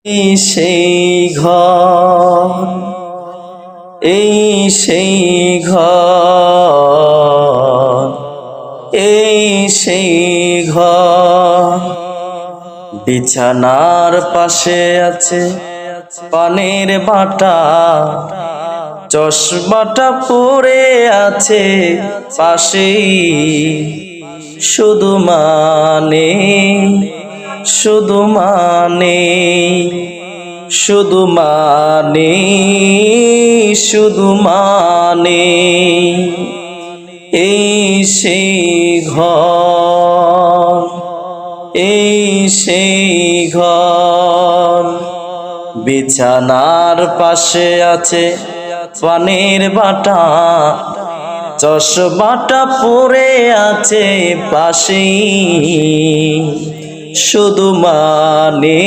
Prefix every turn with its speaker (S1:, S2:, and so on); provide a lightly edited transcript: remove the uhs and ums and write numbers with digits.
S1: এই সেই ঘর, এই সেই ঘর, এই সেই ঘর। বিছানার পাশে আছে পানের বাটা, চশমাটা পড়ে আছে পাশেই। শুধু মানে, শুধু মানে, শুধু মানে, শুধু মানে। এই সেই ঘর, এই সেই ঘর। বিছানার পাশে আছে পানের বাটা, চশমাটা পড়ে আছে পাশেই। শুধু মানে।